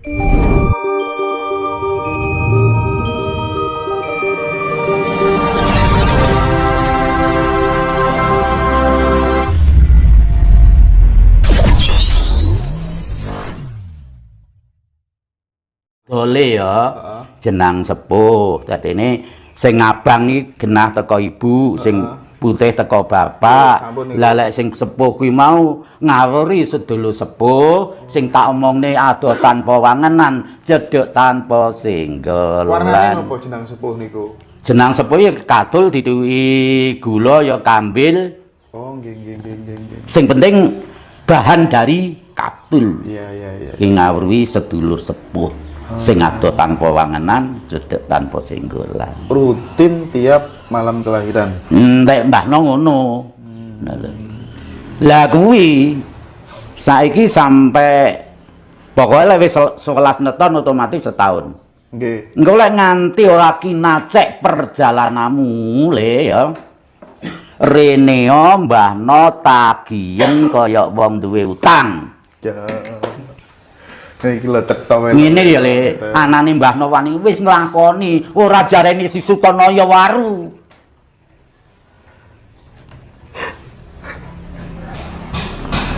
Boleh ya, jenang sepuh. Jadi ini sing abang iki genah teko ibu, sing putih teko bapak. Lah lek sing sepuh kuwi mau ngawuri sedulur sepuh, sing tak omongne ado tanpa wangenan, cedhek tanpa singgelan. Warnane apa jenang sepuh niku? Jenang sepuh ya kadul dituwi gula ya kambil. Oh, nggih. Sing penting bahan dari kadul. Iya. Ki ngawuri sedulur sepuh. Sing ado tanpa wangenan, cedhek tanpa singgolan. Rutin tiap malam kelahiran. Nek mbahno ngono. Lah kuwi saiki sampai pokoknya wis 11 neton otomatis setahun. Nggih. Engko lek nganti ora kinacek perjalananmu le ya. Rene mbahno tagihen kaya wong duwe utang. Ya. Iki lho cetha Ngene ya le, anane mbahno wani wis nglakoni, ora jarene si Sutanaya waru.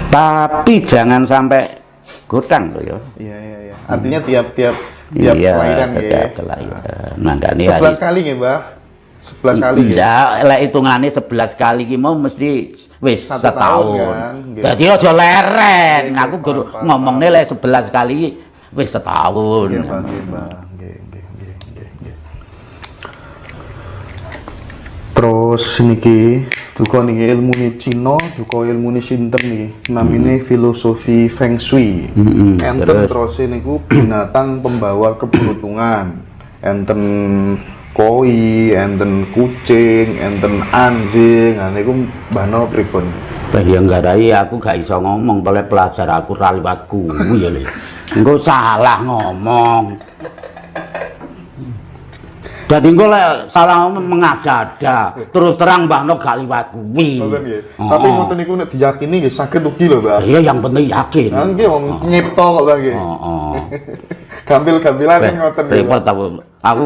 Tapi jangan sampai godang loh ya. Iya. Artinya tiap kelahiran nggih. Setiap kelahiran. Mangkane 11 kali nggih, Mbah. 11 kali nggih. Ndak, lek hitungane 11 kali ki mau mesti wis setahun. Kan? Dadi aja leren. Aku guru ngomongne lek 11 kali wis setahun. Nggih, Mbah. Nggih. Terus niki duka niki ilmune Cina, duka ilmune sinten niki. Namine filosofi Feng Shui. Enten terus niku binatang pembawa keberuntungan. Enten koi, enten kucing, enten anjing. Nah niku mbahno pripun? Ya nggarai aku gak iso ngomong oleh pelajar aku ra liwat kuwi ya le. Engko salah ngomong. Dadi engko lek salah ngomong mengada-ada, terus terang mbahno gak liwat kuwi. Tapi ngoten niku nek diyakini nggih saged ugi lho, Mbah. Iya yang penting yakin. Nah nggih wong nyipta kok, Mbah nggih. Gampil-gampilan ngoten nggih. Repot aku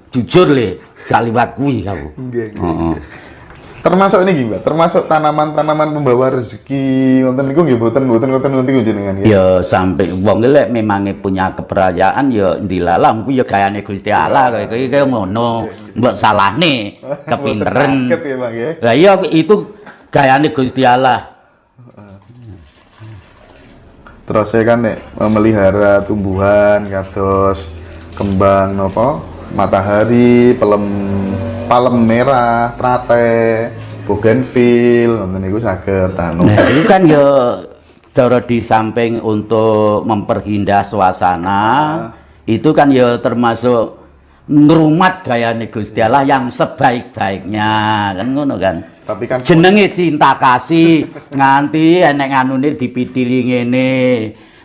jujur le gak liwat kuwi aku. Nggih. Termasuk ini Mbak, termasuk tanaman-tanaman pembawa rezeki wonten niku nggih boten niku jenengan nggih. Ya sampai wong lek memange punya kepercayaan ya ndilalah kuwi ya gayane Gusti Allah kaya ngono. Mbok salahne kepinteren. Sakit ya, Bang ya. Lah iya itu gayane Gusti Allah. Terus saya kan nek memelihara tumbuhan kados kembang napa? Matahari, palem merah, trate, bougainville, ngoten niku saged anu. Nah, itu kan ya cara di samping untuk memperhindah suasana, itu kan ya termasuk ngrumat gayane Gusti Allah yang sebaik-baiknya, kan ngono kan. Tapi kan jenenge cinta kasih nganti enek nganune dipitili ngene,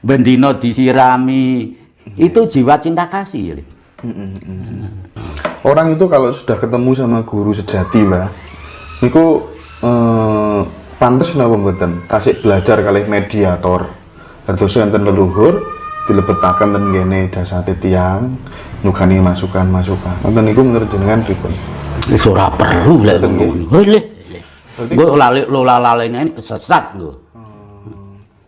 bendina disirami. Itu jiwa cinta kasih ya. Orang itu kalau sudah ketemu sama guru sejati, Mbak, niku pantes napa mboten kasih belajar kalih mediator. Dados enten leluhur dilebetaken ten kene dasate tiyang nyugani masukan-masukan. Wonten niku menurut jenengan pripun? Wis ora perlu lek ngono. Engko lali-lalene kesesat lho.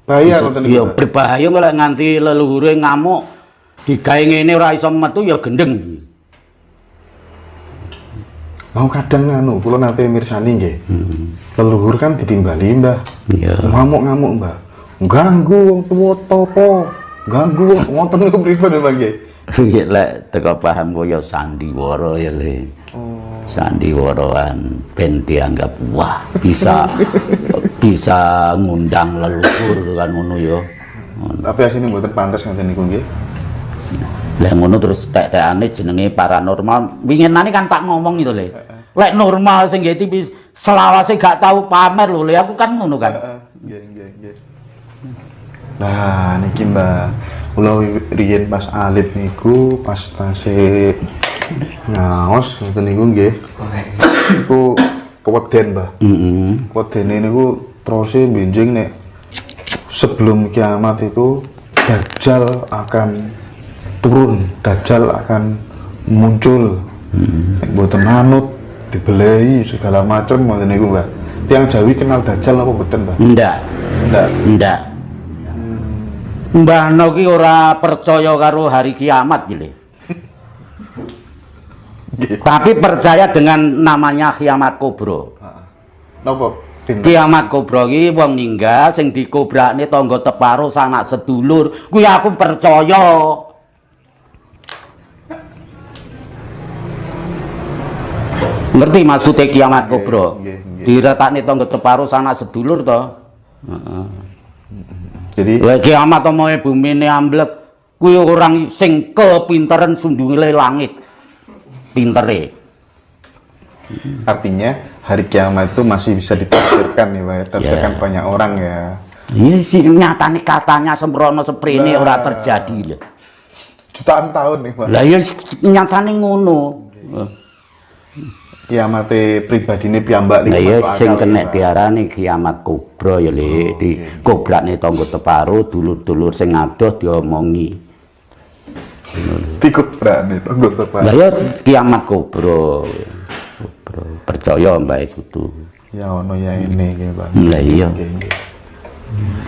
Bahaya ngoten niku. Ya berbahaya lek nganti leluhure ngamuk digawe ngene ora iso metu ya gendeng. Mau kadang anu, kula nate mirsani nggih. Leluhur kan ditimbali, Mbah. Iya. Ngamuk-ngamuk, Mbah. Ganggu wong tuwa topo. Ganggu wonten niku pripun, Mbah nggih? Iya lek teko paham kaya sandiwara ya le. Sandiwaraan ben dianggap wah bisa ngundang leluhur kan ngono ya. Tapi asine mboten pantes ngoten niku nggih. Lah ngono terus tek-tekane jenenge paranormal. Winginane kan tak ngomong itu le. Lek normal sing nggih tipis selawase gak tahu pamer lho le aku kan ngono kan. Nggih. Nah, niki Mbak, kula riyen pas alit niku pas tasih ngaos ngoten niku nggih. Niku keweden, Mbah. Wedene niku terus benjing nek sebelum kiamat itu Dajjal akan turun, Dajjal akan muncul. Nek mboten manut dibelai segala macam ngoten niku, Mbah. Tiang Jawi kenal Dajjal apa mboten, Mbah? Ndak. Mbah No ki ora percaya karo hari kiamat iki. Tapi percaya dengan namanya kiamat kubro. Napa? Kiamat kubro ki wong ninggal sing dikobrakne tangga teparo sanak sedulur, kuwi aku percaya. Ngerti maksudnya kiamat kubro? Diretakne tangga teparo sanak sedulur to. Jadi kiamat omonge bumine amblek, kuwi orang sing kepinteran sundunge langit. Pintere. Artinya hari kiamat itu masih bisa ditafsirkan ya, Pak. Tafsirkan banyak orang ya. Ini sih nyatane katanya sembrono seprene ora terjadi lho. Jutaan tahun nih, Pak. Lah ya nyatane ngono. Kiamat pribadine piyambak Lah ya sing kena diarani kiamat kubra ya Le, di goblakne tangga teparo dulur-dulur sing adoh diomongi. Dikobrakne tangga teparo. Lah ya kiamat kubra. Percaya mbak kudu. Ya ono ya ini nggih, Pak. Lah iya.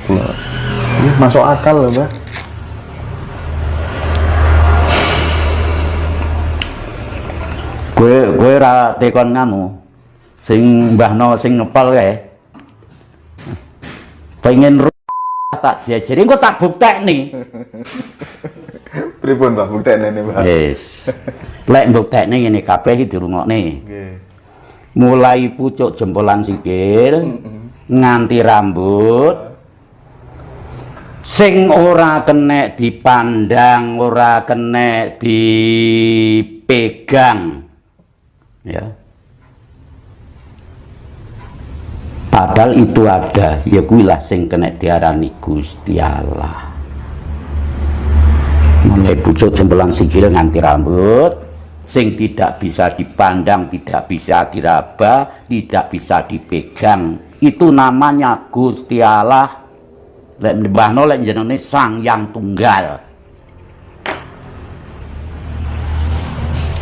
Ini masuk akal loh, Mbak. Gue ra tekon nganu. Sing Mbah No sing ngepal kae. Pengen tak jejeri engko tak buktekni. Pripun, Mbak? Buktekne ne, Mbak. Wis. Lek buktekne ngene kabeh iki dirungokne. Nggih. Mulai pucuk jempolan sikil nganti rambut sing ora kena dipandang, ora kena dipegang ya. Padahal itu ada, ya kuwi lah sing kena diarani Gusti Allah. Mulai pucuk jempolan sikil nganti rambut sing tidak bisa dipandang, tidak bisa diraba, tidak bisa dipegang, itu namanya Gusti Allah. Lek Mbah No lek jenenge Sang Yang Tunggal.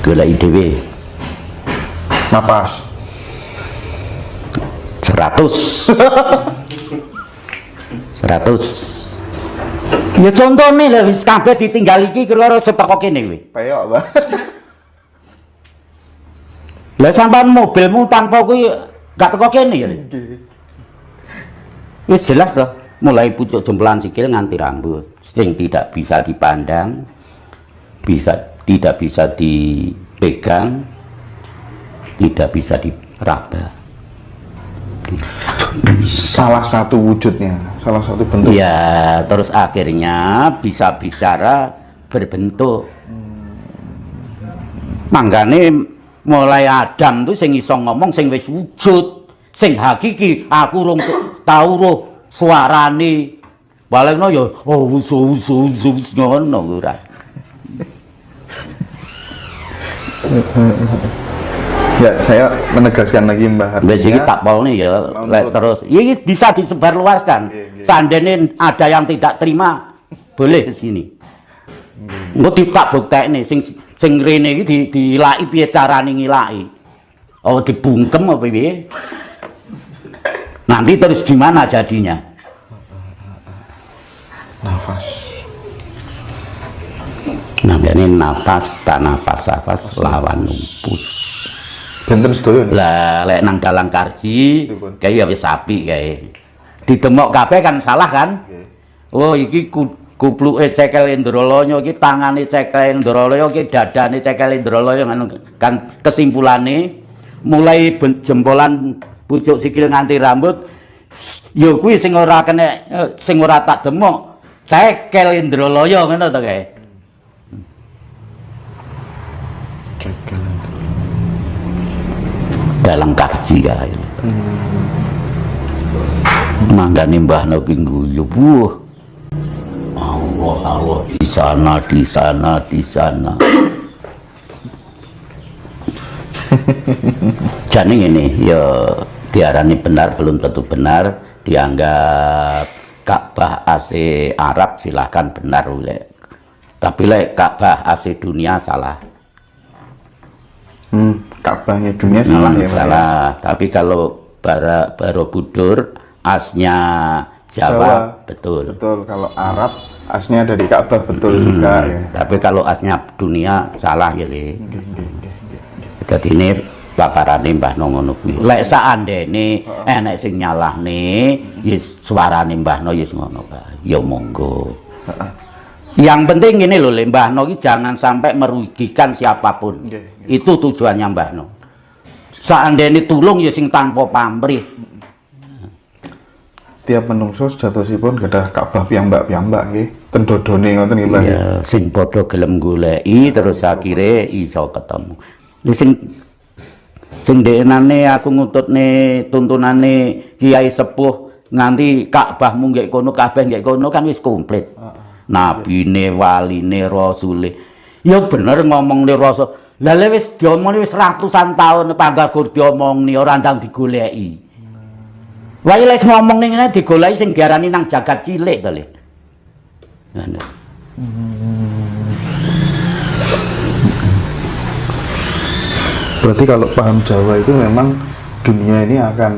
Golek dhewe. Napas. 100. 100. Ya contone lho wis kabeh ditinggal iki kira-kira seteko kene kuwi. Peyok, Mbak. Lah sampean mobilmu tanpa kuwi gak teko kene ya. Wis jelas toh, mulai pucuk jempolan sikil nganti rambut sing tidak bisa dipandang, tidak bisa dipegang, tidak bisa diraba. Salah satu wujudnya, salah satu bentuk. Ya, terus akhirnya bisa bicara berbentuk. Manggane mulai Adam tuh sing iso ngomong sing wis wujud, sing hakiki aku rung tau roh suarane. Balekno ya ngono ora. Ya, saya menegaskan lagi, Mbah. Wis iki tak polne ya, terus iki bisa disebarluaskan. Sandene ada yang tidak terima, boleh ke sini. Engko tak buktekne sing rene iki dilaki piye carane ngilaki. Oh dibungkem apa piye? Nanti terus gimana jadinya? Nafas. Namanya nafas, tak nafas lawan umpus. Benten sedaya. Lah lek nang dalang karji kayak ya wis apik kae. Didemok kabeh kan salah kan? Oh iki kupluke cekel Indralaya iki tangane cekel Indralaya iki dadane cekel Indralaya kan kesimpulane mulai jempolan pucuk sikil nganti rambut ya kuwi sing ora kena sing ora tak demok cekel Indralaya ngono to kae. Cekel. Dalam kaji kae. Manggane Mbah No ki guyu, Allah di sana. Jane ngene ya diarani benar belum tentu benar, dianggap Ka'bah AC Arab silahkan benar oleh Tapi lek Ka'bah asli dunia salah. Ka'bahnya dunia salah ya, Pak? Salah. Tapi kalau Borobudur asnya Jawa, betul. Betul. Kalau Arab asnya dari Ka'bah, betul juga ya. Tapi kalau asnya dunia salah ya, Le. Jadi ini paparane Mbah No ngono kuwi. Lek saandene enek sing nyalahne, wis suarane Mbah No wis ngono, Pak. Ya monggo. Yang penting ini loh, Mbah No jangan sampai merugikan siapapun. Itu tujuannya Mbah No. Seandainya tulung ya sing tanpa pamrih. Tiap menungso sejatosipun gadah Ka'bah piyambak-piyambak nggih. Ten dodone ngoten nggih, Mbah. Ya, sing padha gelem goleki terus akhire iso ketemu. Sing deknane aku ngututne tuntunane Kiai Sepuh nganti Ka'bah nggih kono kabeh nggih kono kan wis komplit. Nabine, waline, rasule. Ya bener ngomongne rasul. Lah wis diomongni wis ratusan tahun panggagur diomongni ora ndang digoleki. Wae lek ngomong ning ngene digoleki sing diarani nang jagat cilik to, Le. Ngono. Berarti kalau paham Jawa itu memang dunia ini akan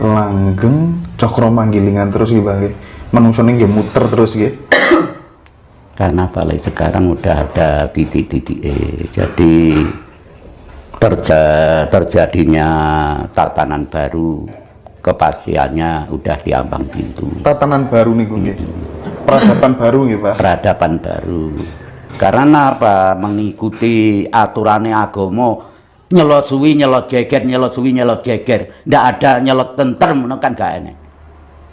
langgeng cokro manggilingan terus nggih, Bang. Manungsane nggih muter terus nggih. Karena balik sekarang udah ada titik-titik jadi terjadinya tatanan baru, kepastiannya udah diambang pintu. Tatanan baru nih gue, peradaban baru nih, Pak. Peradaban baru. Karena apa? Mengikuti aturannya agama, nyelot suwi, nyelot geger, nyelot suwi, nyelot geger. Ndak ada nyelot tentrem, kan gak enak.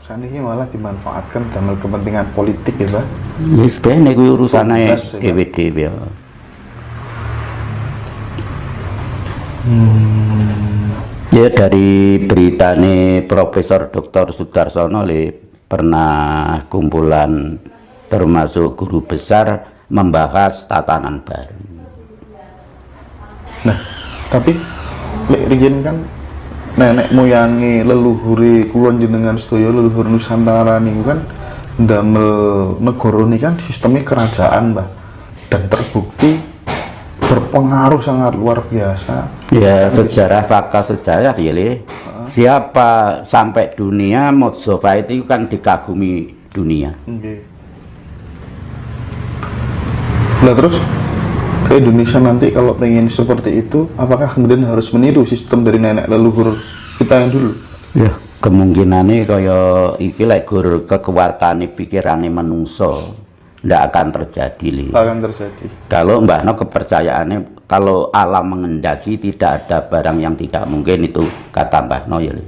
Saniki malah dimanfaatkan dalam kepentingan politik ya, Pak. Wis ben kuwi urusane dhewe-dhewe. Ya dari beritane Profesor Dr. Sudarsono Le pernah kumpulan termasuk guru besar membahas tatanan baru. Nah, tapi lek riyen kan nenek moyangi leluhuri kulon jenengan sedaya leluhur Nusantara niku kan ndamel negara ini kan sistemnya kerajaan, Mbah, dan terbukti berpengaruh sangat luar biasa. Ya sejarah fakta sejarah ya Le. Siapa sampai dunia Majapahit itu kan dikagumi dunia. Nah terus ke Indonesia nanti kalau pengen seperti itu, apakah kemudian harus meniru sistem dari nenek leluhur kita yang dulu? Ya, kemungkinannya kaya iki lek gur kekuatane pikirane menungso ndak akan terjadi, Li. Akan terjadi. Kalau Mbah No kepercayaannya kalau alam mengendaki tidak ada barang yang tidak mungkin, itu kata Mbah No ya, Li.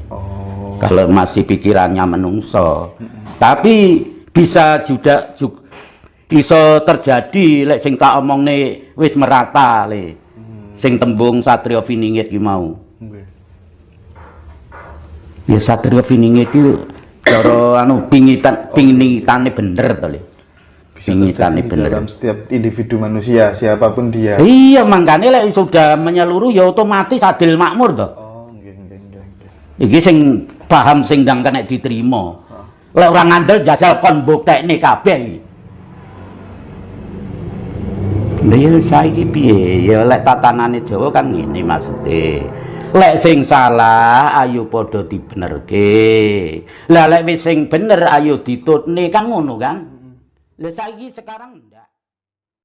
Kalau masih pikirannya menungso. Tapi bisa juga bisa terjadi lek sing tak omongne wis merata, Le. Sing tembung Satrio Viningit ki mau. Ya Satrio Viningit itu cara anu pingitane bener to, Le. Bisa terjadi dalam setiap individu manusia siapapun dia. Iya, makanya lek sudah menyeluruh ya otomatis adil makmur to. Oh, nggih. Iki sing paham sing ndang kena diterima. Lek ora ngandel jajal kon mbuktekne kabeh. Ya saiki piye? Ya lek tatanane Jawa kan ngene maksude. Lek sing salah ayo padha dibenerke. Lah lek wis sing bener ayo ditutne kan ngono kan. Lah saiki sekarang ndak.